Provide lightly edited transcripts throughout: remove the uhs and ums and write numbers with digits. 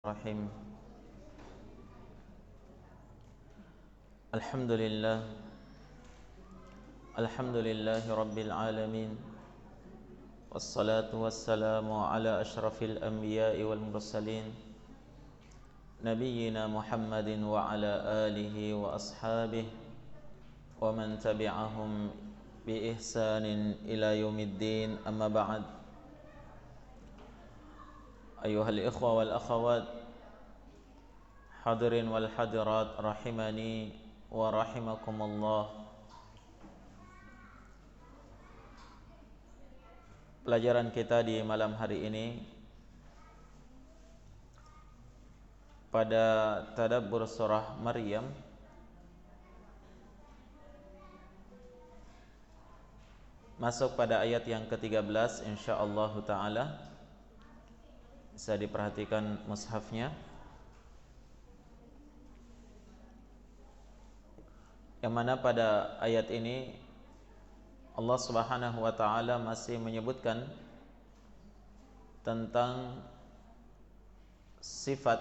Rahim. Alhamdulillah. Alhamdulillahi Rabbil Alamin. Wassalatu wassalamu ala ashrafil anbiya'i wal mursalin Nabiyyina Muhammadin wa ala alihi wa ashabihi wa man tabi'ahum bi ihsanin ila yaumiddin, amma ba'd. Ayuhal ikhwa wal akhawat, hadirin wal hadirat rahimani wa rahimakumullah. Pelajaran kita di malam hari ini pada tadabbur surah Maryam masuk pada ayat yang ke-13 insyaallah taala. Bisa diperhatikan mushafnya. Yang mana pada ayat ini Allah Subhanahu wa taala masih menyebutkan tentang sifat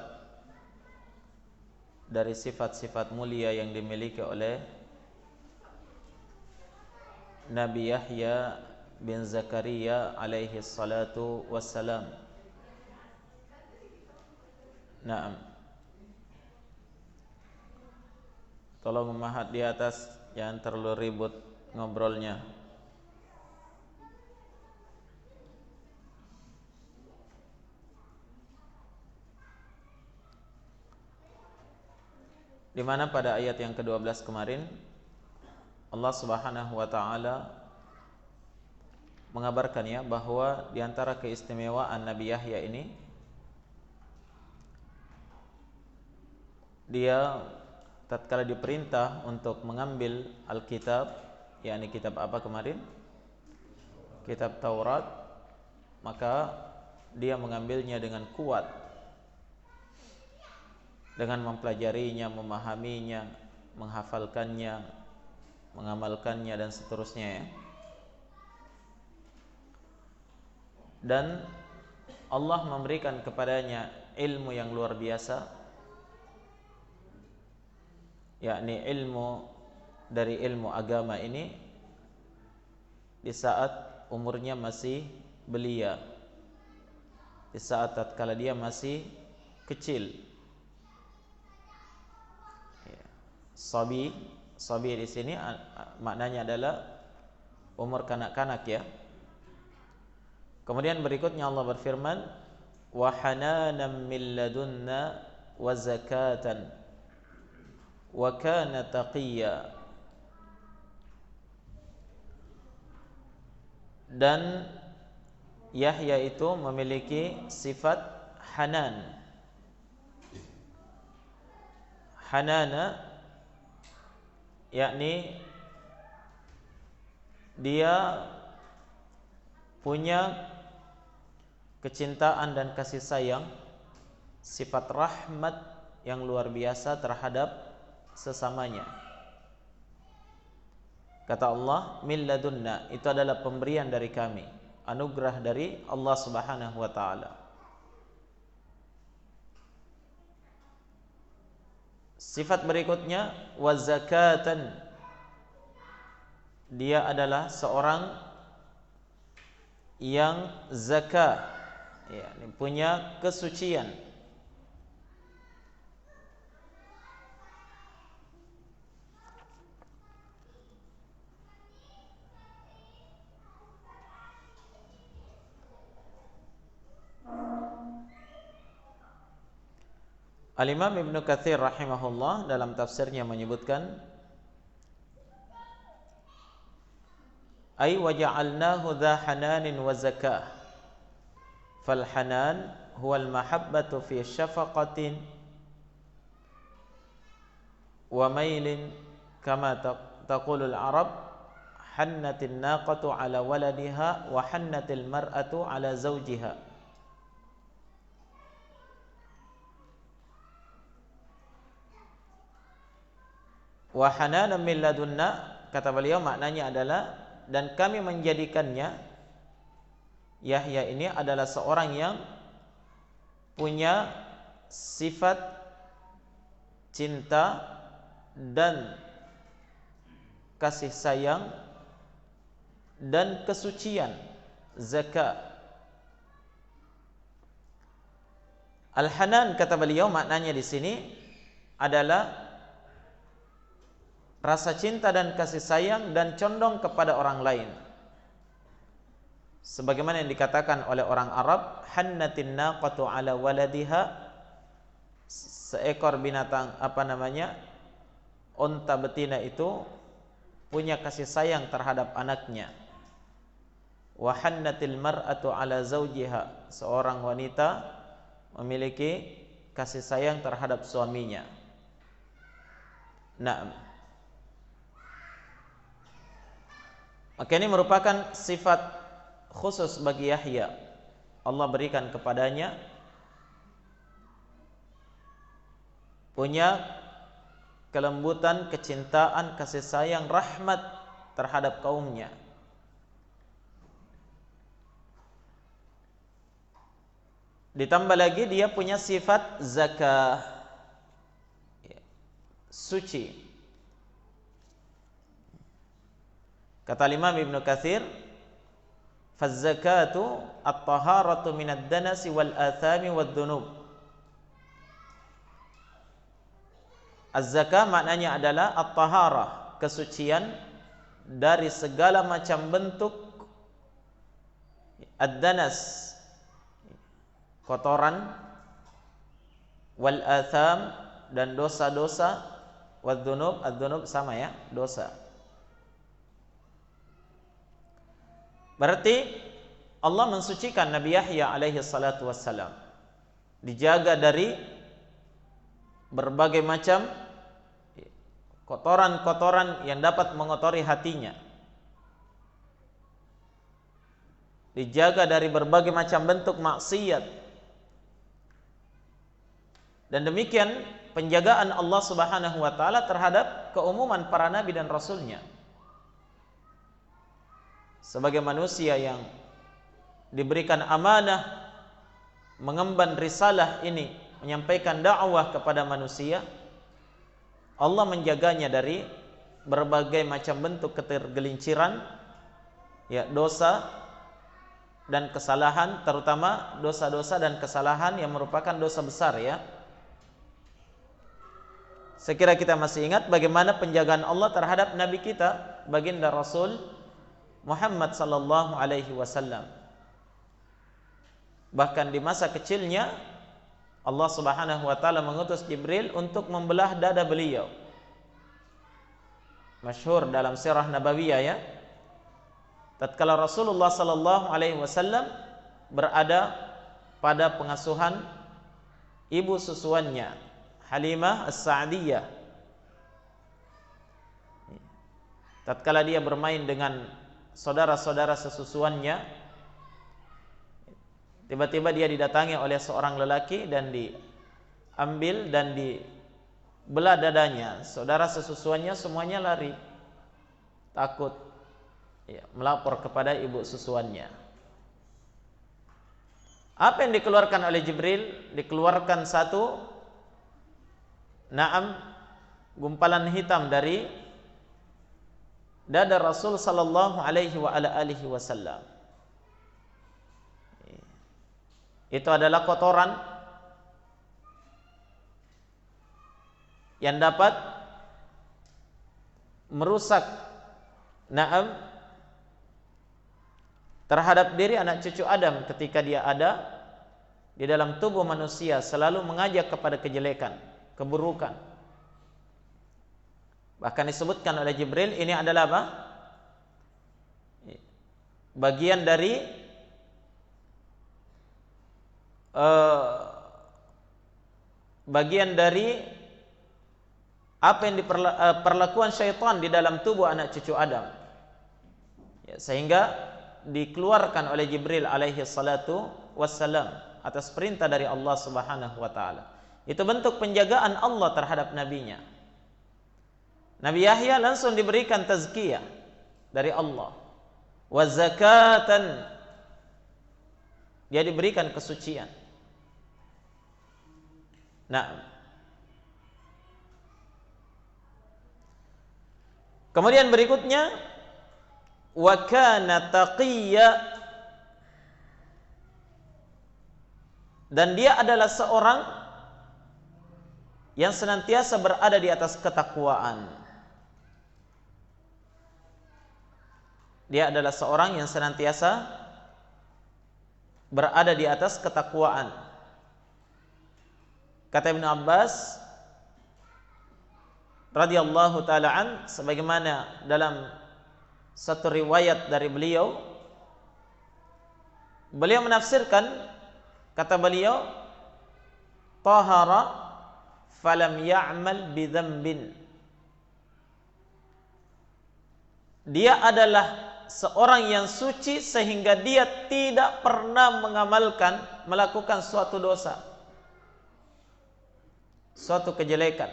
dari sifat-sifat mulia yang dimiliki oleh Nabi Yahya bin Zakaria alaihi salatu wassalam. Naam. Tolong memahat di atas, jangan terlalu ribut ngobrolnya. Di mana pada ayat yang ke-12 kemarin Allah Subhanahu wa taala mengabarkan ya bahwa di antara keistimewaan Nabi Yahya ini, dia tatkala diperintah untuk mengambil Alkitab, yakni kitab apa kemarin? Kitab Taurat, maka dia mengambilnya dengan kuat, dengan mempelajarinya, memahaminya, menghafalkannya, mengamalkannya dan seterusnya ya. Dan Allah memberikan kepadanya ilmu yang luar biasa, yakni ilmu dari ilmu agama ini di saat umurnya masih belia, di saat tatkala dia masih kecil. Sabi di sini maknanya adalah umur kanak-kanak ya. Kemudian berikutnya Allah berfirman, wa hananan min ladunna wa zakatan wa kana taqiyya. Dan Yahya itu memiliki sifat hanan. Hanana yakni dia punya kecintaan dan kasih sayang, sifat rahmat yang luar biasa terhadap sesamanya. Kata Allah, min ladunna, itu adalah pemberian dari kami, anugerah dari Allah Subhanahu wa taala. Sifat berikutnya wa zakatan, dia adalah seorang yang zakah, ya, punya kesucian. Al-Imam Ibnu Katsir rahimahullah dalam tafsirnya menyebutkan, ay wa ja'alnahu dha hananin wa zakah. Fal hanan huwa al-mahabbatu fi syafaqatin wa mailin, kama taqulul arab hannatin naqatu ala waladiha wa hannatil mar'atu ala zawjiha. Wa hananan min ladunna, kata beliau maknanya adalah, dan kami menjadikannya, Yahya ini adalah seorang yang punya sifat cinta dan kasih sayang dan kesucian zakat. Al-Hanan, kata beliau, maknanya di sini adalah rasa cinta dan kasih sayang dan condong kepada orang lain. Sebagaimana yang dikatakan oleh orang Arab, hannatin naqatu ala waladiha, seekor binatang unta betina itu punya kasih sayang terhadap anaknya. Wa hannatil mar'atu ala zawjiha, seorang wanita memiliki kasih sayang terhadap suaminya. Nah, maka ini merupakan sifat khusus bagi Yahya. Allah berikan kepadanya punya kelembutan, kecintaan, kasih sayang, rahmat terhadap kaumnya. Ditambah lagi dia punya sifat zakah, suci. Kata Imam Ibn Katsir, "Faz-zakatu at-taharatu minad danasi wal athami wad-dhunub." Az-zakah maknanya adalah at-taharah, kesucian dari segala macam bentuk ad-danas, kotoran, wal atham, dan dosa-dosa, wad-dhunub, ad-dhunub sama ya, dosa. Berarti Allah mensucikan Nabi Yahya alaihi salatu wassalam, dijaga dari berbagai macam kotoran-kotoran yang dapat mengotori hatinya, dijaga dari berbagai macam bentuk maksiat. Dan demikian penjagaan Allah Subhanahu wa taala terhadap keumuman para nabi dan rasulnya. Sebagai manusia yang diberikan amanah mengemban risalah ini, menyampaikan dakwah kepada manusia, Allah menjaganya dari berbagai macam bentuk ketergelinciran, ya, dosa dan kesalahan, terutama dosa-dosa dan kesalahan yang merupakan dosa besar, ya. Sekira kita masih ingat bagaimana penjagaan Allah terhadap nabi kita, baginda Rasul Muhammad sallallahu alaihi wasallam. Bahkan di masa kecilnya Allah Subhanahu wa taala mengutus Jibril untuk membelah dada beliau. Masyhur dalam sirah nabawiyah, ya. Tatkala Rasulullah sallallahu alaihi wasallam berada pada pengasuhan ibu susuannya, Halimah As-Sa'diyah. Tatkala dia bermain dengan saudara-saudara sesusuannya, tiba-tiba dia didatangi oleh seorang lelaki dan diambil dan dibelah dadanya. Saudara sesusuannya semuanya lari, takut, ya, melapor kepada ibu susuannya. Apa yang dikeluarkan oleh Jibril? Dikeluarkan satu gumpalan hitam dari dada Rasul sallallahu alaihi wa ala alihi wasallam. Itu adalah kotoran yang dapat merusak terhadap diri anak cucu Adam ketika dia ada di dalam tubuh manusia, selalu mengajak kepada kejelekan, keburukan. Bahkan disebutkan oleh Jibril, ini adalah apa? Bagian dari apa yang perlakuan syaitan di dalam tubuh anak cucu Adam, ya, sehingga dikeluarkan oleh Jibril alaihi salatu wassalam atas perintah dari Allah Subhanahu wa taala. Itu bentuk penjagaan Allah terhadap nabinya. Nabi Yahya langsung diberikan tazkiyah dari Allah. Wa zakatan, dia diberikan kesucian. Nah, kemudian berikutnya, wa kana taqiyya, dan dia adalah seorang yang senantiasa berada di atas ketakwaan. Dia adalah seorang yang senantiasa berada di atas ketakwaan. Kata Ibnu Abbas radhiyallahu taala an, sebagaimana dalam satu riwayat dari beliau menafsirkan, kata beliau, tahara falam ya'mal bidzambin. Dia adalah seorang yang suci sehingga dia tidak pernah melakukan suatu dosa, suatu kejelekan.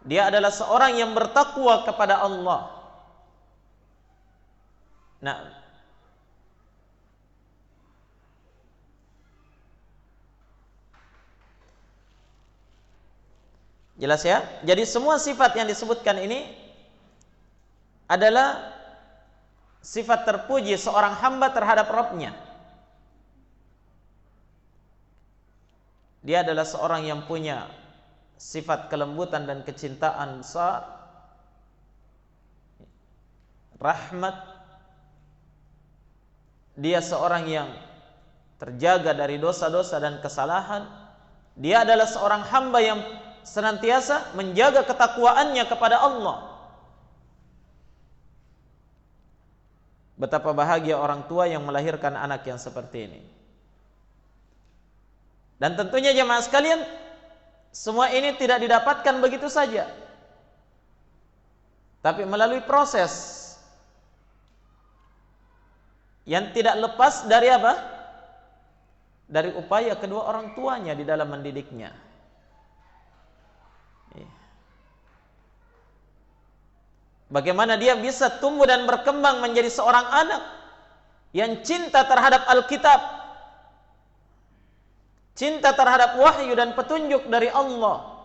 Dia adalah seorang yang bertakwa kepada Allah. Nah, jelas ya? Jadi semua sifat yang disebutkan ini adalah sifat terpuji seorang hamba terhadap Rabb-Nya. Dia adalah seorang yang punya sifat kelembutan dan kecintaan besar, rahmat. Dia seorang yang terjaga dari dosa-dosa dan kesalahan. Dia adalah seorang hamba yang senantiasa menjaga ketakwaannya kepada Allah. Betapa bahagia orang tua yang melahirkan anak yang seperti ini. Dan tentunya jemaah sekalian, semua ini tidak didapatkan begitu saja, tapi melalui proses yang tidak lepas dari apa? Dari upaya kedua orang tuanya di dalam mendidiknya. Bagaimana dia bisa tumbuh dan berkembang menjadi seorang anak yang cinta terhadap Alkitab, cinta terhadap wahyu dan petunjuk dari Allah.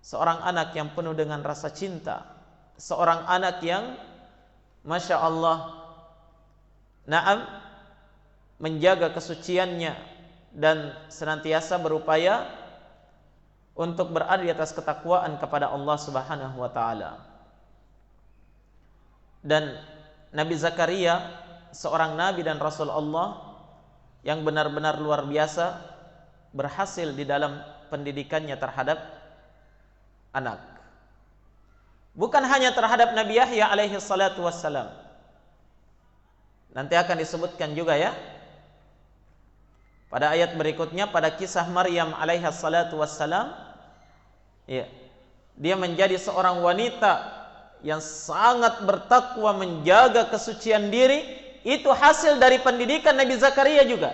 Seorang anak yang penuh dengan rasa cinta, seorang anak yang Masya Allah, na'am, menjaga kesuciannya dan senantiasa berupaya untuk berada di atas ketakwaan kepada Allah Subhanahu wa taala. Dan Nabi Zakaria, seorang nabi dan rasul Allah yang benar-benar luar biasa, berhasil di dalam pendidikannya terhadap anak. Bukan hanya terhadap Nabi Yahya alaihi salatu wassalam. Nanti akan disebutkan juga ya pada ayat berikutnya, pada kisah Maryam alaihi salatu wassalam, ya, dia menjadi seorang wanita yang sangat bertakwa, menjaga kesucian diri. Itu hasil dari pendidikan Nabi Zakaria juga.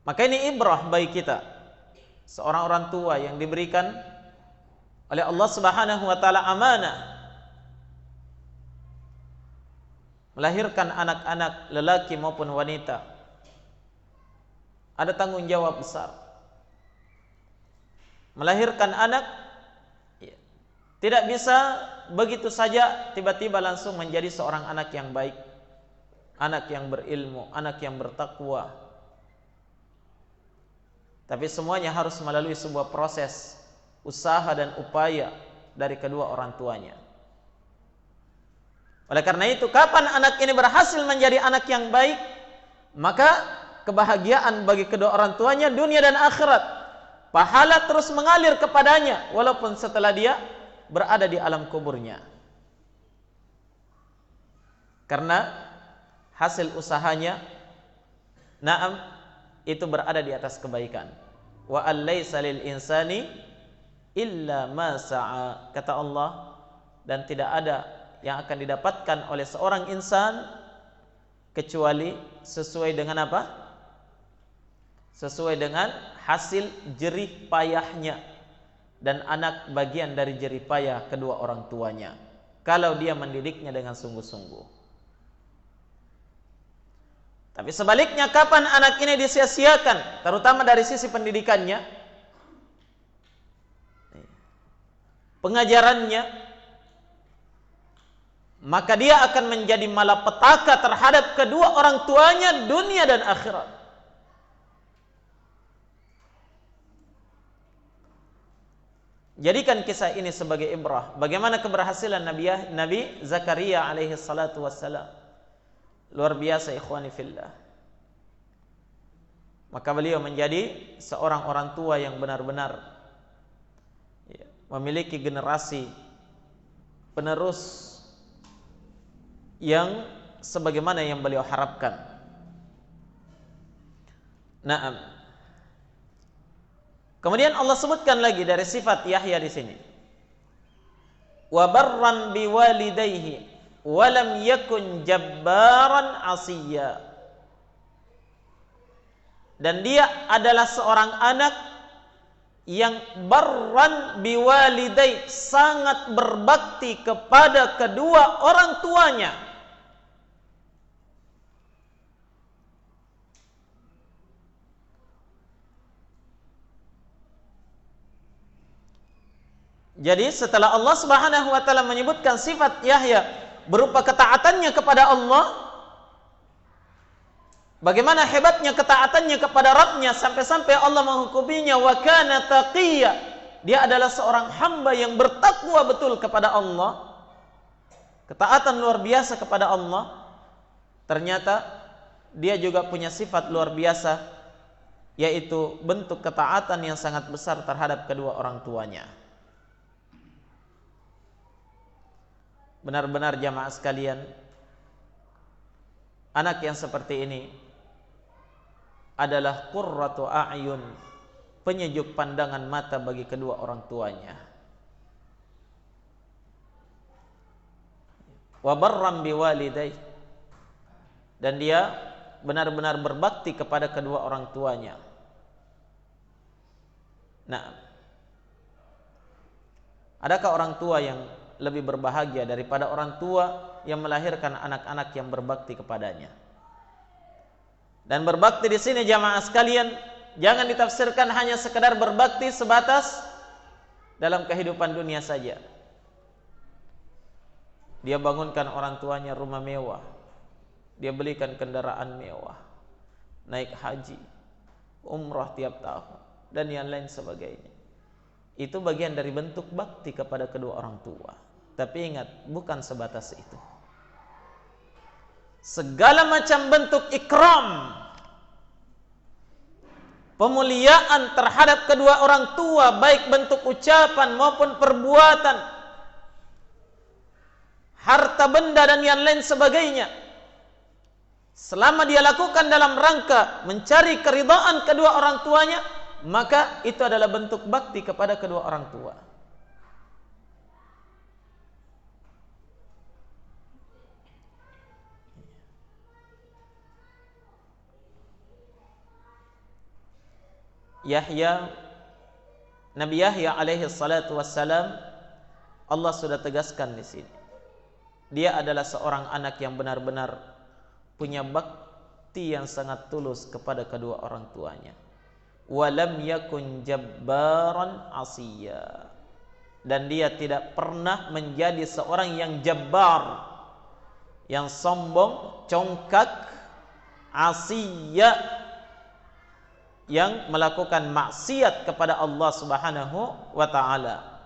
Maka ini ibrah bagi kita, seorang orang tua yang diberikan oleh Allah Subhanahu wa taala amanah melahirkan anak-anak lelaki maupun wanita. Ada tanggung jawab besar. Melahirkan anak tidak bisa begitu saja tiba-tiba langsung menjadi seorang anak yang baik, anak yang berilmu, anak yang bertakwa. Tapi semuanya harus melalui sebuah proses usaha dan upaya dari kedua orang tuanya. Oleh karena itu, kapan anak ini berhasil menjadi anak yang baik, maka kebahagiaan bagi kedua orang tuanya dunia dan akhirat. Pahala terus mengalir kepadanya walaupun setelah dia berada di alam kuburnya. Karena hasil usahanya, na'am, itu berada di atas kebaikan. Wa allaysa lil insani illa ma sa'a, kata Allah, dan tidak ada yang akan didapatkan oleh seorang insan kecuali sesuai dengan apa? Sesuai dengan hasil jerih payahnya, dan anak bagian dari jerih payah kedua orang tuanya. kalau dia mendidiknya dengan sungguh-sungguh. Tapi sebaliknya, kapan anak ini disia-siakan, terutama dari sisi pendidikannya, pengajarannya, maka dia akan menjadi malapetaka terhadap kedua orang tuanya dunia dan akhirat. Jadikan kisah ini sebagai ibrah. Bagaimana keberhasilan Nabi Zakaria alaihi salatu wassalam. Luar biasa ikhwani fillah. Maka beliau menjadi seorang orang tua yang benar-benar memiliki generasi penerus yang sebagaimana yang beliau harapkan. Naam. Kemudian Allah sebutkan lagi dari sifat Yahya di sini. Wa barran biwalidayhi wa lam yakun jabbaran asiyya. Dan dia adalah seorang anak yang barran biwalidayhi, sangat berbakti kepada kedua orang tuanya. Jadi setelah Allah Subhanahu wa taala menyebutkan sifat Yahya berupa ketaatannya kepada Allah, bagaimana hebatnya ketaatannya kepada Rabbnya sampai-sampai Allah menghukuminya wa kana taqiyya, dia adalah seorang hamba yang bertakwa betul kepada Allah, ketaatan luar biasa kepada Allah. Ternyata dia juga punya sifat luar biasa, yaitu bentuk ketaatan yang sangat besar terhadap kedua orang tuanya. Benar-benar jamaah sekalian, anak yang seperti ini adalah qurratu a'yun, penyejuk pandangan mata bagi kedua orang tuanya. Wa barram biwalidayhi, dan dia benar-benar berbakti kepada kedua orang tuanya. Nah, adakah orang tua yang lebih berbahagia daripada orang tua yang melahirkan anak-anak yang berbakti kepadanya? Dan berbakti di sini jamaah sekalian, jangan ditafsirkan hanya sekedar berbakti sebatas dalam kehidupan dunia saja. Dia bangunkan orang tuanya rumah mewah, dia belikan kendaraan mewah, naik haji, umrah tiap tahun, dan yang lain sebagainya. Itu bagian dari bentuk bakti kepada kedua orang tua. Tapi ingat, bukan sebatas itu. Segala macam bentuk ikram, pemuliaan terhadap kedua orang tua, baik bentuk ucapan maupun perbuatan, harta benda dan yang lain sebagainya, selama dia lakukan dalam rangka mencari keridhaan kedua orang tuanya, maka itu adalah bentuk bakti kepada kedua orang tua. Nabi Yahya alaihi salatu wassalam, Allah sudah tegaskan di sini, dia adalah seorang anak yang benar-benar punya bakti yang sangat tulus kepada kedua orang tuanya. Walam yakun jabbaran asiyya, dan dia tidak pernah menjadi seorang yang jabbar, yang sombong, congkak, asiyya, yang melakukan maksiat kepada Allah Subhanahu wa taala.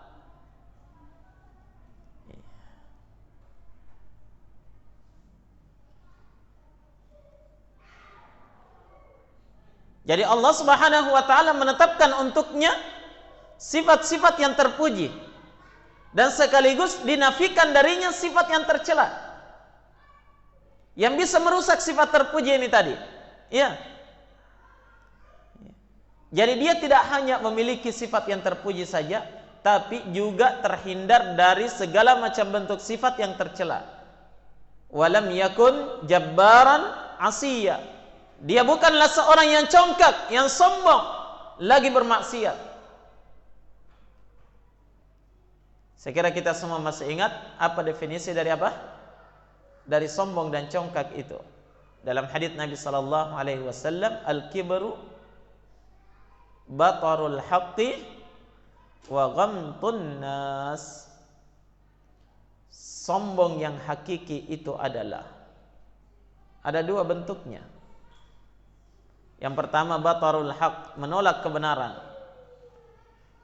Jadi Allah Subhanahu wa taala menetapkan untuknya sifat-sifat yang terpuji dan sekaligus dinafikan darinya sifat yang tercela yang bisa merusak sifat terpuji ini tadi. Ya. Jadi dia tidak hanya memiliki sifat yang terpuji saja, tapi juga terhindar dari segala macam bentuk sifat yang tercela. Walam yakun jabbaran asiyya. Dia bukanlah seorang yang congkak, yang sombong, lagi bermaksiat. Saya kira kita semua masih ingat apa definisi dari apa? Dari sombong dan congkak itu. Dalam hadits Nabi sallallahu alaihi wasallam, al-kibru batarul haqqi wa ghamtun nas. Sombong yang hakiki itu adalah ada dua bentuknya. Yang pertama batarul haq, menolak kebenaran.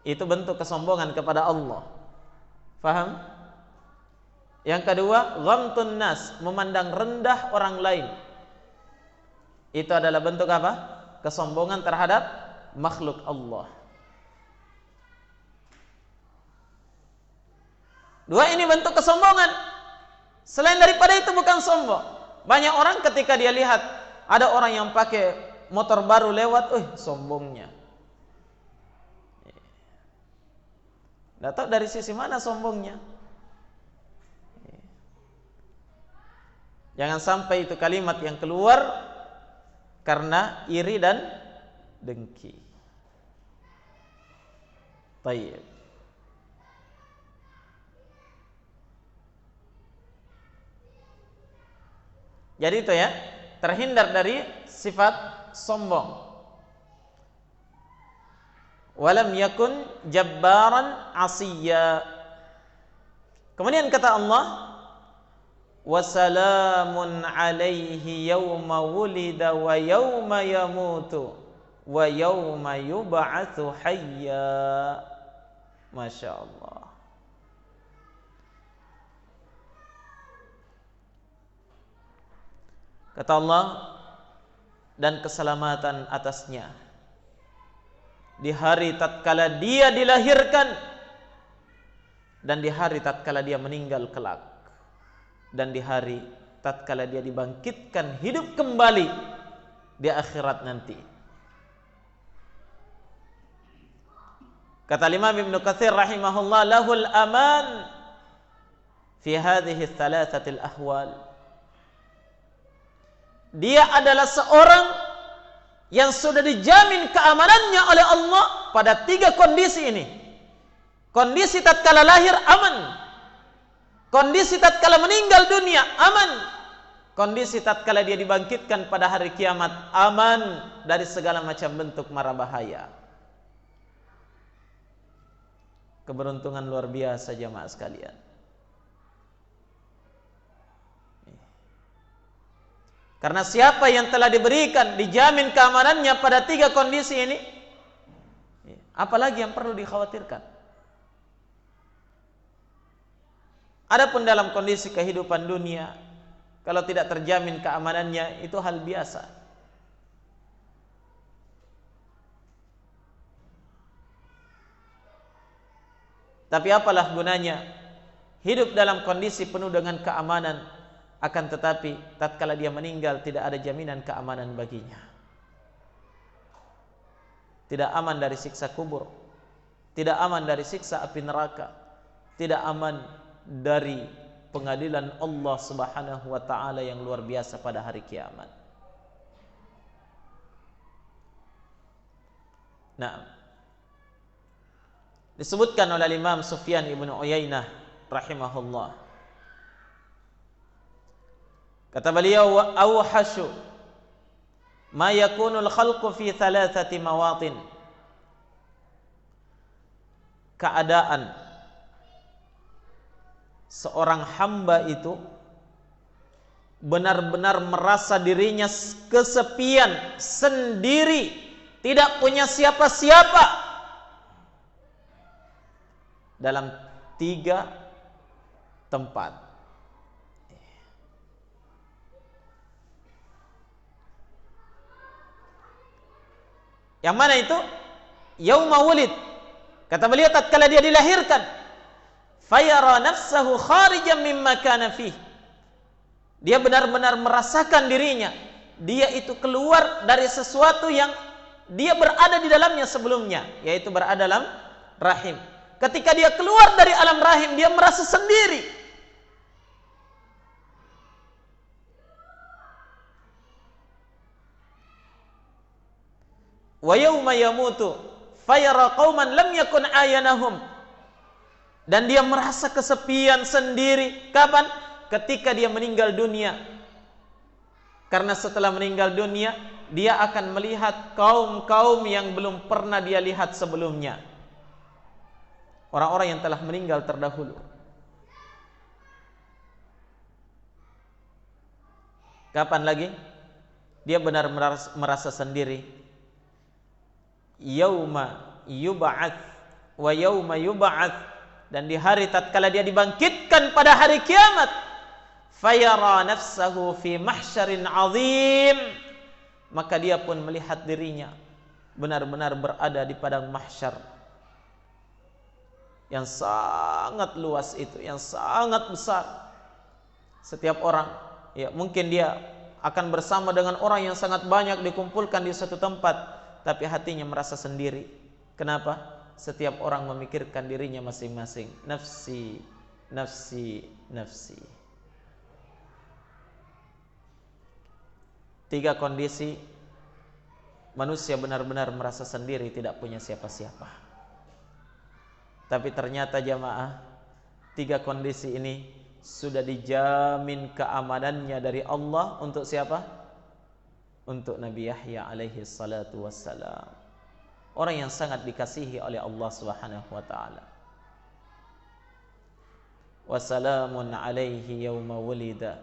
Itu bentuk kesombongan kepada Allah. Faham? Yang kedua, ghamtun nas, memandang rendah orang lain. Itu adalah bentuk apa? Kesombongan terhadap makhluk Allah. Dua ini bentuk kesombongan. Selain daripada itu bukan sombong. Banyak orang ketika dia lihat ada orang yang pakai motor baru lewat, sombongnya. Tidak tahu dari sisi mana sombongnya. Jangan sampai itu kalimat yang keluar karena iri dan dengki. Baik. Jadi itu ya, terhindar dari sifat sombong. Walam yakun jabbaran asiyya. Kemudian kata Allah, wasalamun alaihi yawma wulida wa yawma yamutu wa yawma yub'atsu hayya. Masya Allah. Kata Allah, dan keselamatan atasnya di hari tatkala dia dilahirkan dan di hari tatkala dia meninggal kelak, dan di hari tatkala dia dibangkitkan hidup kembali di akhirat nanti. Kata Imam Ibnu Katsir rahimahullah, lahul aman fi hadhihi thalathatil ahwal. Dia adalah seorang yang sudah dijamin keamanannya oleh Allah pada tiga kondisi ini. Kondisi tatkala lahir aman, kondisi tatkala meninggal dunia aman, kondisi tatkala dia dibangkitkan pada hari kiamat aman dari segala macam bentuk mara bahaya. Keberuntungan luar biasa jamaah sekalian. Karena siapa yang telah diberikan, dijamin keamanannya pada tiga kondisi ini, apalagi yang perlu dikhawatirkan? Adapun dalam kondisi kehidupan dunia, kalau tidak terjamin keamanannya, itu hal biasa. Tapi apalah gunanya hidup dalam kondisi penuh dengan keamanan, akan tetapi tatkala dia meninggal tidak ada jaminan keamanan baginya. Tidak aman dari siksa kubur, tidak aman dari siksa api neraka, tidak aman dari pengadilan Allah Subhanahu wa taala yang luar biasa pada hari kiamat. Nah, disebutkan oleh Imam Sufyan ibn Uyainah rahimahullah, kata beliau, awhashu ma yakunul khalqu fi thalathati mawatin. Keadaan seorang hamba itu benar-benar merasa dirinya kesepian, sendiri, tidak punya siapa-siapa dalam tiga tempat. Yang mana itu? Yauma wulid. Kata beliau tatkala dia dilahirkan, fayara nafsahu kharijan mimma kana fih. Dia benar-benar merasakan dirinya, dia itu keluar dari sesuatu yang dia berada di dalamnya sebelumnya, yaitu berada dalam rahim. Ketika dia keluar dari alam rahim, dia merasa sendiri. Wa yauma yamutu fayara qauman lam yakun ayanahum. Dan dia merasa kesepian sendiri. Kapan? Ketika dia meninggal dunia. Karena setelah meninggal dunia, dia akan melihat kaum-kaum yang belum pernah dia lihat sebelumnya. Orang-orang yang telah meninggal terdahulu. Kapan lagi? Dia benar merasa sendiri. Yauma yub'ats wa yauma yub'ats, dan di hari tatkala dia dibangkitkan pada hari kiamat, fayara nafsahu fi mahsyarin azim, maka dia pun melihat dirinya benar-benar berada di padang mahsyar yang sangat luas itu, yang sangat besar. Setiap orang, ya mungkin dia akan bersama dengan orang yang sangat banyak dikumpulkan di satu tempat, tapi hatinya merasa sendiri. Kenapa? Setiap orang memikirkan dirinya masing-masing. Nafsi, nafsi, nafsi. 3 kondisi manusia benar-benar merasa sendiri, tidak punya siapa-siapa. Tapi ternyata jamaah, 3 kondisi ini sudah dijamin keamanannya dari Allah untuk siapa? Untuk Nabi Yahya alaihi salatu wassalam. Orang yang sangat dikasihi oleh Allah Subhanahu wa taala. Wa salamun alaihi yauma wulida,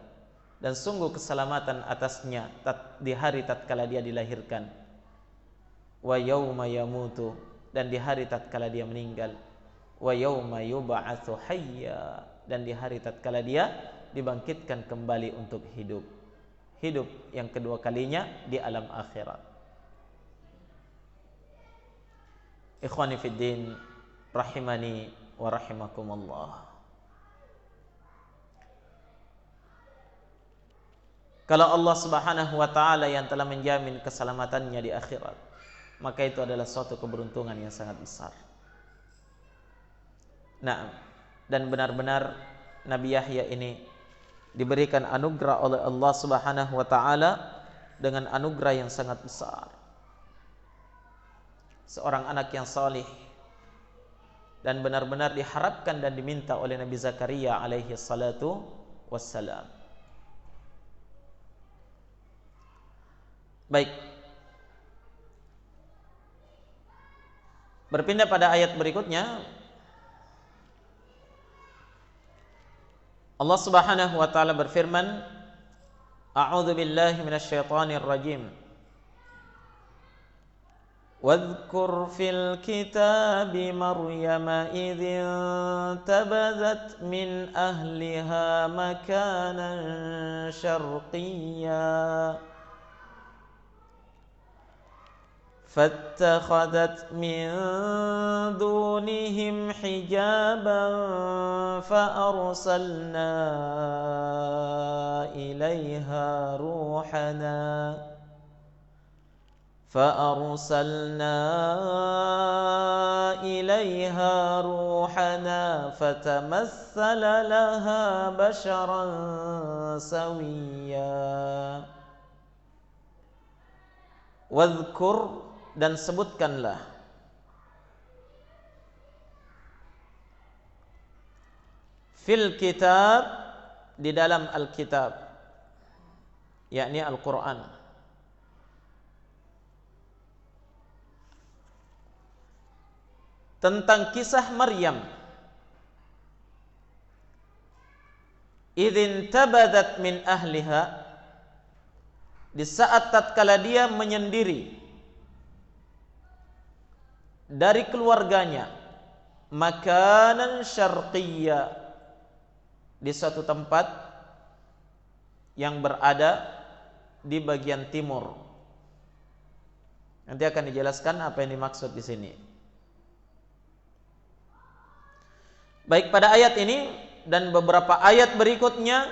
dan sungguh keselamatan atasnya di hari tatkala dia dilahirkan. Wa yauma yamutu, dan di hari tatkala dia meninggal. Wa yauma yub'atsu hayya, dan di hari tatkala dia dibangkitkan kembali untuk hidup. Hidup yang kedua kalinya di alam akhirat. Ikhwani fid din, rahimani wa rahimakumullah. Kalau Allah Subhanahu wa taala yang telah menjamin keselamatannya di akhirat, maka itu adalah suatu keberuntungan yang sangat besar. Nah, dan benar-benar Nabi Yahya ini diberikan anugerah oleh Allah Subhanahu wa taala dengan anugerah yang sangat besar. Seorang anak yang salih, dan benar-benar diharapkan dan diminta oleh Nabi Zakaria alaihi salatu wassalam. Baik, berpindah pada ayat berikutnya. Allah Subhanahu wa taala berfirman, A'udzu billahi minasyaitonir rajim. Wadhkur fil kitabi Maryam idh intabazat min ahliha makanan syarqiyya فاتخذت من دونهم حجابا فأرسلنا إليها روحنا فتمثل لها بشرا سويا. واذكر, dan sebutkanlah, fil kitab, di dalam Alkitab, yakni Al-Quran, tentang kisah Maryam. Idzin tabadat min ahliha, di saat tatkala dia menyendiri dari keluarganya, makanan syarqiyya, di suatu tempat yang berada di bagian timur. Nanti akan dijelaskan apa yang dimaksud di sini. Baik, pada ayat ini dan beberapa ayat berikutnya,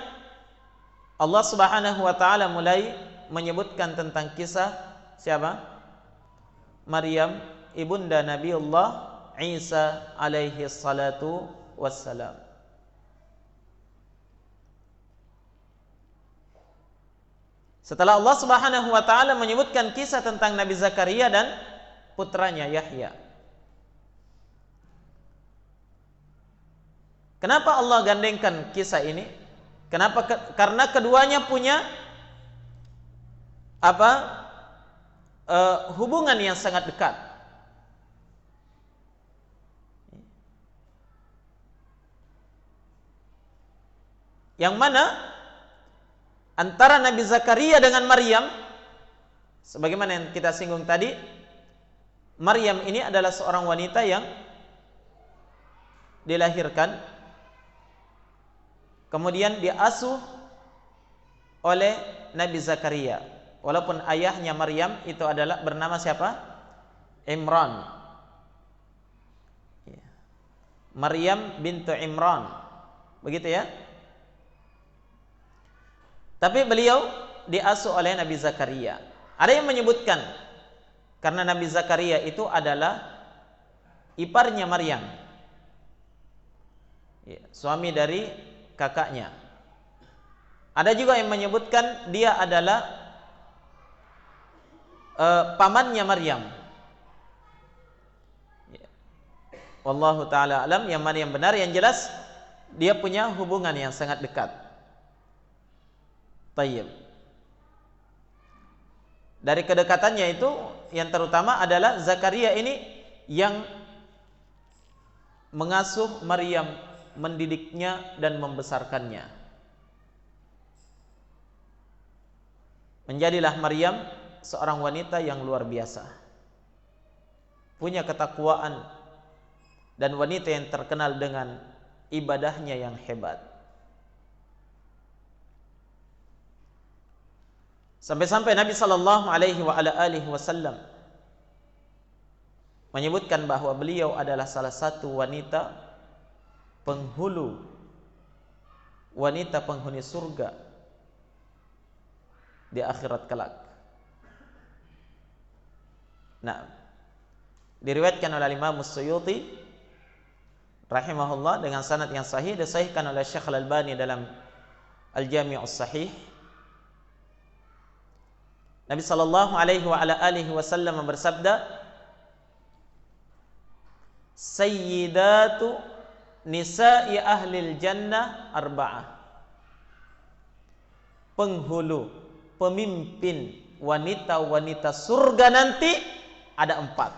Allah Subhanahu wa taala mulai menyebutkan tentang kisah siapa? Maryam, ibunda Nabiullah Isa alaihi salatu wassalam. Setelah Allah Subhanahu wa taala menyebutkan kisah tentang Nabi Zakaria dan putranya Yahya, Kenapa Allah gandengkan kisah ini? Kenapa? Karena keduanya punya hubungan yang sangat dekat. Yang mana antara Nabi Zakaria dengan Maryam, sebagaimana yang kita singgung tadi, Maryam ini adalah seorang wanita yang dilahirkan, kemudian diasuh oleh Nabi Zakaria. Walaupun ayahnya Maryam itu adalah bernama siapa? Imran. Maryam bintu Imran. Begitu ya? Tapi beliau diasuh oleh Nabi Zakaria. Ada yang menyebutkan karena Nabi Zakaria itu adalah iparnya Maryam, suami dari kakaknya. Ada juga yang menyebutkan dia adalah pamannya Maryam. Wallahu ta'ala alam, yang mana yang benar, yang jelas dia punya hubungan yang sangat dekat. Tayyib. Dari kedekatannya itu yang terutama adalah Zakaria ini yang mengasuh Maryam, mendidiknya dan membesarkannya. Menjadilah Maryam seorang wanita yang luar biasa, punya ketakwaan, dan wanita yang terkenal dengan ibadahnya yang hebat. Sampai-sampai Nabi sallallahu alaihi wasallam menyebutkan bahwa beliau adalah salah satu wanita penghulu, wanita penghuni surga di akhirat kelak. Nah, diriwayatkan oleh Imam Suyuti rahimahullah dengan sanad yang sahih, disahihkan oleh Syekh Al-Albani dalam Al-Jami' As-Sahih. Nabi sallallahu alaihi wasallam bersabda, "Sayyidatu nisa'i ahlil jannah arba'ah." Penghulu, pemimpin wanita-wanita surga nanti ada 4.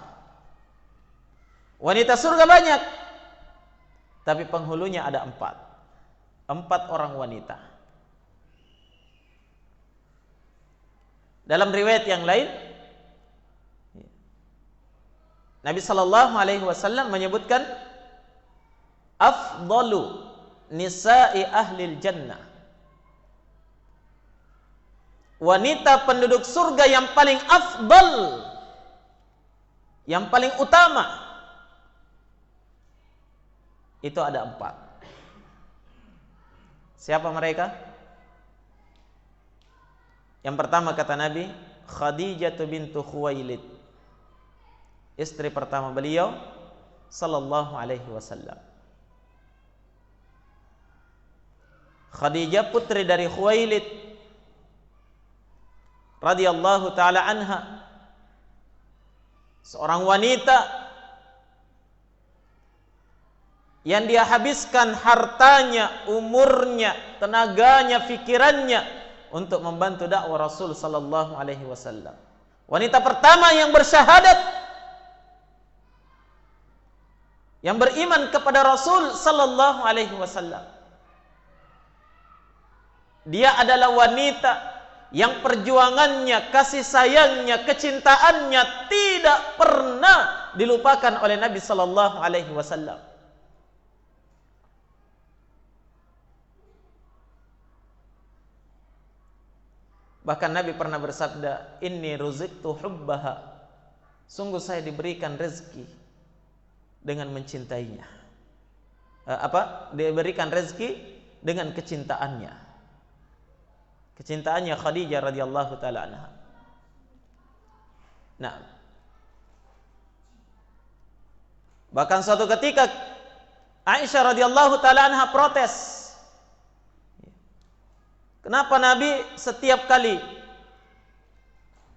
Wanita surga banyak, tapi penghulunya ada 4. 4 orang wanita. Dalam riwayat yang lain, Nabi sallallahu alaihi wasallam menyebutkan afdalu nisa'i ahlil jannah. Wanita penduduk surga yang paling afdal, yang paling utama, itu ada 4. Siapa mereka? Yang pertama kata Nabi, Khadijah bintu Khuwailid, istri pertama beliau sallallahu alaihi wasallam. Khadijah putri dari Khuwailid radhiyallahu taala anha, seorang wanita yang dia habiskan hartanya, umurnya, tenaganya, pikirannya untuk membantu dakwah Rasul sallallahu alaihi wasallam. Wanita pertama yang bersyahadat, yang beriman kepada Rasul sallallahu alaihi wasallam. Dia adalah wanita yang perjuangannya, kasih sayangnya, kecintaannya tidak pernah dilupakan oleh Nabi sallallahu alaihi wasallam. Bahkan Nabi pernah bersabda, "Inni ruziqtu hubbaha." Sungguh saya diberikan rezeki dengan mencintainya. Diberikan rezeki dengan kecintaannya. Kecintaannya Khadijah radhiyallahu taala anha. Nah, bahkan suatu ketika Aisyah radhiyallahu taala anha protes. Kenapa Nabi setiap kali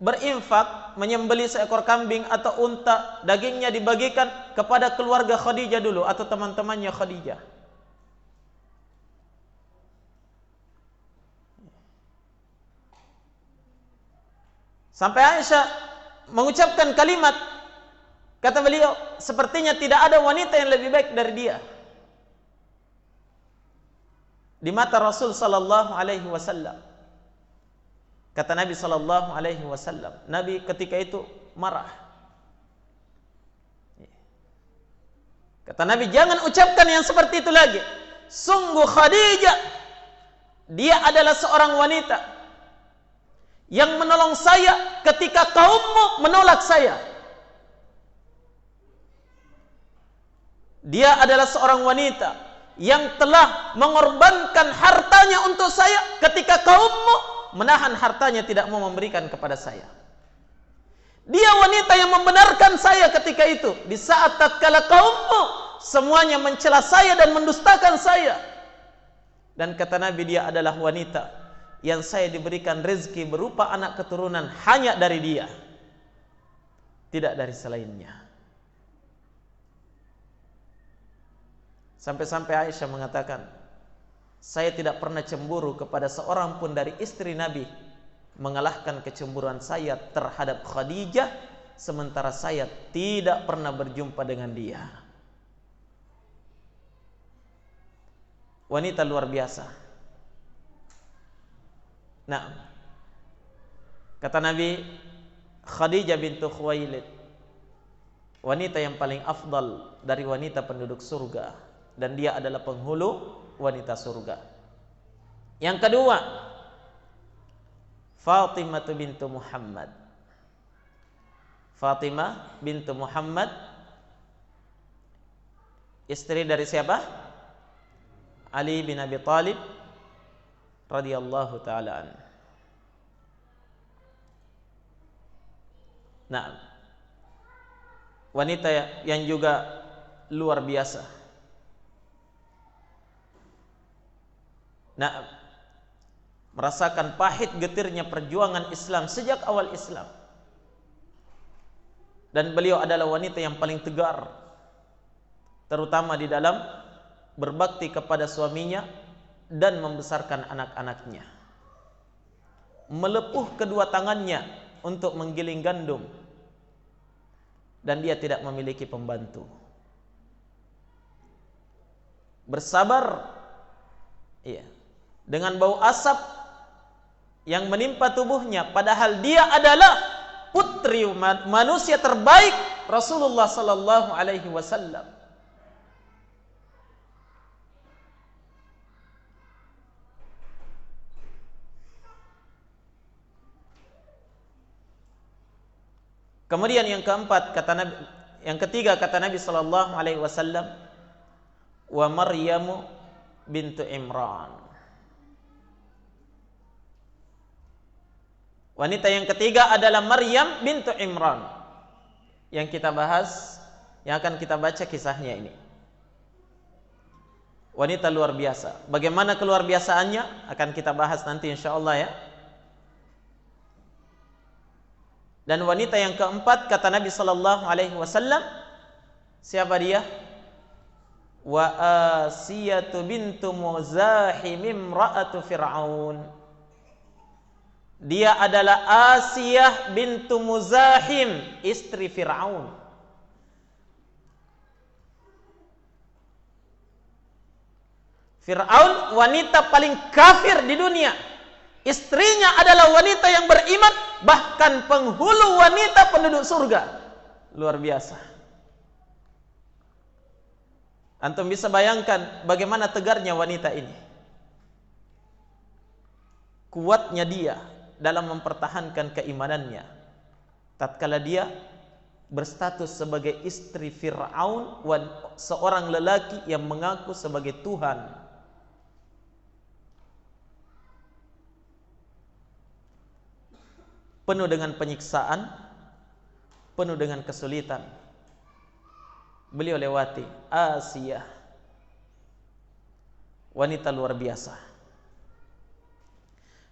berinfak, menyembelih seekor kambing atau unta, dagingnya dibagikan kepada keluarga Khadijah dulu atau teman-temannya Khadijah? Sampai Aisyah mengucapkan kalimat, kata beliau, sepertinya tidak ada wanita yang lebih baik dari dia di mata Rasul sallallahu alaihi wasallam. Kata Nabi sallallahu alaihi wasallam, Nabi ketika itu marah. Kata Nabi, jangan ucapkan yang seperti itu lagi. Sungguh Khadijah, dia adalah seorang wanita yang menolong saya ketika kaummu menolak saya. Dia adalah seorang wanita yang telah mengorbankan hartanya untuk saya ketika kaummu menahan hartanya, tidak mau memberikan kepada saya. Dia wanita yang membenarkan saya ketika itu, di saat tatkala kaummu semuanya mencela saya dan mendustakan saya. Dan kata Nabi, dia adalah wanita yang saya diberikan rezeki berupa anak keturunan hanya dari dia, tidak dari selainnya. Sampai-sampai Aisyah mengatakan, saya tidak pernah cemburu kepada seorang pun dari istri Nabi mengalahkan kecemburuan saya terhadap Khadijah, sementara saya tidak pernah berjumpa dengan dia. Wanita luar biasa. Nah, kata Nabi, Khadijah bintu Khuwailid, wanita yang paling afdal dari wanita penduduk surga, dan dia adalah penghulu wanita surga. Yang kedua, Fatimah bintu Muhammad. Fatimah bintu Muhammad, istri dari siapa? Ali bin Abi Thalib radhiyallahu taala an. Nah, wanita yang juga luar biasa. Nah, merasakan pahit getirnya perjuangan Islam sejak awal Islam. Dan beliau adalah wanita yang paling tegar, terutama di dalam berbakti kepada suaminya dan membesarkan anak-anaknya. Melepuh kedua tangannya untuk menggiling gandum, dan dia tidak memiliki pembantu. Bersabar, iya, dengan bau asap yang menimpa tubuhnya, padahal dia adalah putri manusia terbaik Rasulullah sallallahu alaihi wasallam. Kemudian yang keempat, kata Nabi, yang ketiga kata Nabi sallallahu alaihi wasallam, wa Maryamu bintu Imran. Wanita yang ketiga adalah Maryam bintu Imran, yang kita bahas, yang akan kita baca kisahnya ini. Wanita luar biasa. Bagaimana keluar biasaannya akan kita bahas nanti insyaallah ya. Dan wanita yang keempat kata Nabi sallallahu alaihi wasallam, siapa dia? Wa Asiyatu bintu Muzahim imra'atu Fir'aun. Dia adalah Asiyah bintu Muzahim, istri Fir'aun. Fir'aun wanita paling kafir di dunia. Istrinya adalah wanita yang beriman, bahkan penghulu wanita penduduk surga. Luar biasa. Antum bisa bayangkan bagaimana tegarnya wanita ini. Kuatnya dia dalam mempertahankan keimanannya tatkala dia berstatus sebagai istri Fir'aun, seorang lelaki yang mengaku sebagai Tuhan. Penuh dengan penyiksaan, penuh dengan kesulitan, beliau lewati. Asiyah, wanita luar biasa.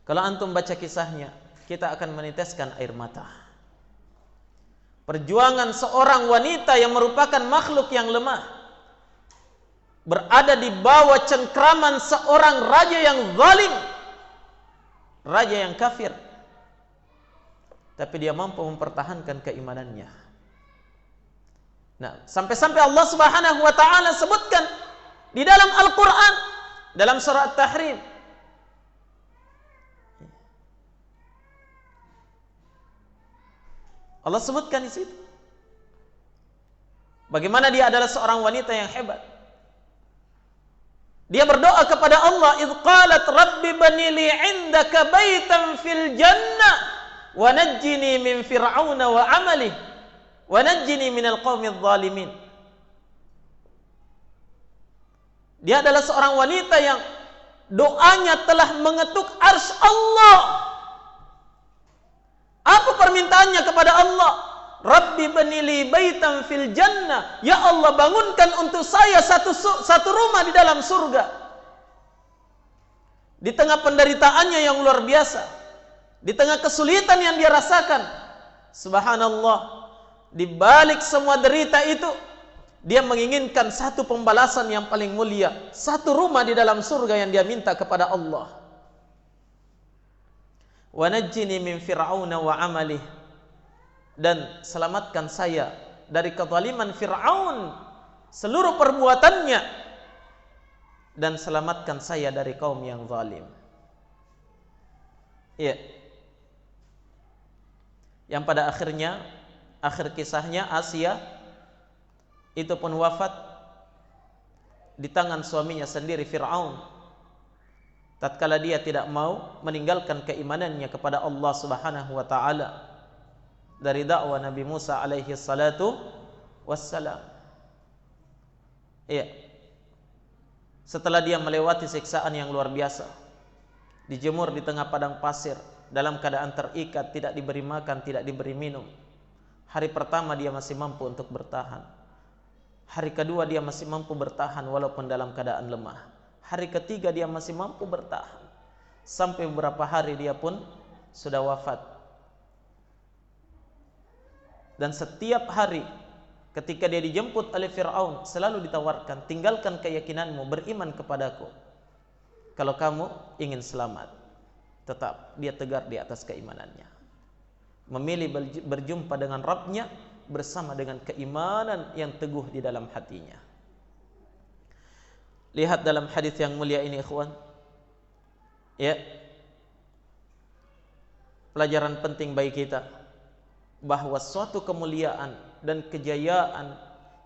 Kalau antum baca kisahnya, kita akan meneteskan air mata. Perjuangan seorang wanita yang merupakan makhluk yang lemah, berada di bawah cengkraman seorang raja yang zalim, raja yang kafir. tapi dia mampu mempertahankan keimanannya. Nah, sampai-sampai Allah Subhanahu wa taala sebutkan di dalam Al-Qur'an dalam surah At-Tahrim, Allah sebutkan di situ bagaimana dia adalah seorang wanita yang hebat. Dia berdoa kepada Allah, "Idz qalat rabbi bani li 'indaka baitan fil jannah wa najjini min fir'auna wa 'amalihi wa najjini minal qaumidz zalimin." Dia adalah seorang wanita yang doanya telah mengetuk arsy Allah. Apa permintaannya kepada Allah? Rabbi banili baitan fil jannah. Ya Allah, bangunkan untuk saya satu rumah di dalam surga. Di tengah penderitaannya yang luar biasa, di tengah kesulitan yang dia rasakan, subhanallah, di balik semua derita itu, dia menginginkan satu pembalasan yang paling mulia, satu rumah di dalam surga yang dia minta kepada Allah. Wa najjini min fir'auna wa 'amalihi, dan selamatkan saya dari kezaliman Fir'aun seluruh perbuatannya, dan selamatkan saya dari kaum yang zalim. Ya. Yang pada akhirnya, akhir kisahnya Asia itu pun wafat di tangan suaminya sendiri Fir'aun, tatkala dia tidak mau meninggalkan keimanannya kepada Allah Subhanahu wa taala dari dakwah Nabi Musa alaihi salatu wassalam. Iya. Setelah dia melewati siksaan yang luar biasa, dijemur di tengah padang pasir dalam keadaan terikat, tidak diberi makan, tidak diberi minum. Hari pertama dia masih mampu untuk bertahan. Hari kedua dia masih mampu bertahan walaupun dalam keadaan lemah. Hari ketiga dia masih mampu bertahan. Sampai beberapa hari dia pun sudah wafat. Dan setiap hari ketika dia dijemput oleh Fir'aun, selalu ditawarkan, tinggalkan keyakinanmu, beriman kepadaku. Kalau kamu ingin selamat, tetap dia tegar di atas keimanannya. Memilih berjumpa dengan Rabbnya bersama dengan keimanan yang teguh di dalam hatinya. Lihat dalam hadis yang mulia ini, ikhwan. Ya. Pelajaran penting bagi kita, bahwa suatu kemuliaan dan kejayaan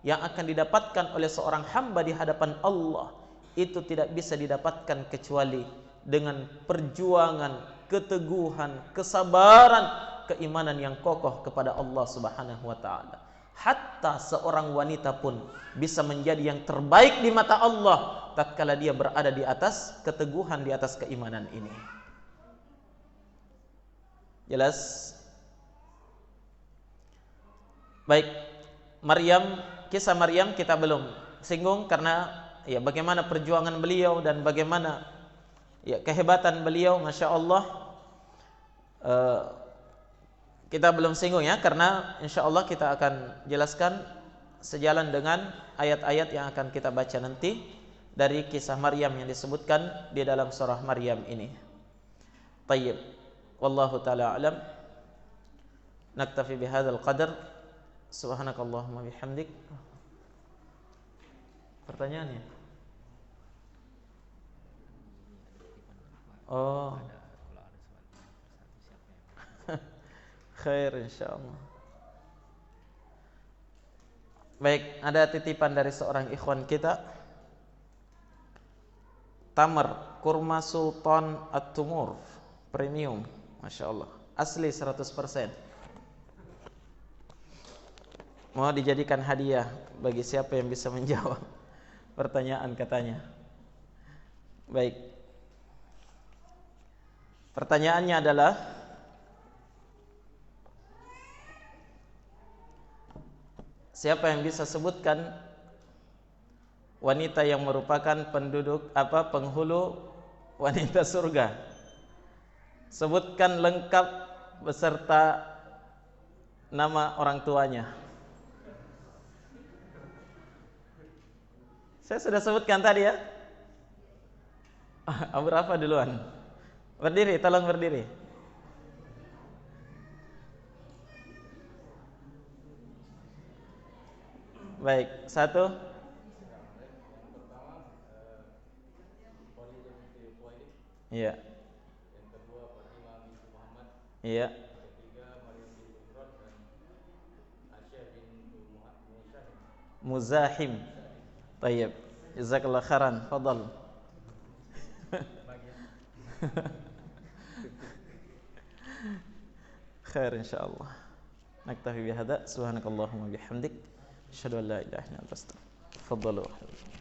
yang akan didapatkan oleh seorang hamba di hadapan Allah itu tidak bisa didapatkan kecuali dengan perjuangan, keteguhan, kesabaran, keimanan yang kokoh kepada Allah Subhanahu wa taala. Hatta seorang wanita pun bisa menjadi yang terbaik di mata Allah tatkala dia berada di atas keteguhan, di atas keimanan ini. Jelas? Baik, Maryam, kisah Maryam kita belum singgung karena ya bagaimana perjuangan beliau dan bagaimana ya kehebatan beliau, masya Allah. Kita belum singgung ya, karena insya Allah kita akan jelaskan sejalan dengan ayat-ayat yang akan kita baca nanti dari kisah Maryam yang disebutkan di dalam surah Maryam ini. Tayyib, wallahu taala alam. Naktafi bihadzal qadar. Subhanakallahumma bihamdik. Pertanyaannya? Oh. Khair insyaallah. Baik, ada titipan dari seorang ikhwan kita. Tamar kurma Sultan At-Tumur premium, masya Allah, asli 100%. Mau dijadikan hadiah bagi siapa yang bisa menjawab pertanyaan katanya. Baik. Pertanyaannya adalah, siapa yang bisa sebutkan wanita yang merupakan penghulu wanita surga? Sebutkan lengkap beserta nama orang tuanya. Saya sudah sebutkan tadi ya. Abu Rafa duluan. Berdiri, tolong berdiri. Baik, satu. Iya. Iya. Muzahim. Tayyib. Jazakallah khairan. Fadal. Khair insyaallah. Naktafi bihadza. Subhanakallahumma bihamdik. Asyhadu an la ilaha illa anta astaghfiruka wa atubu ilaik. Tafadhalu.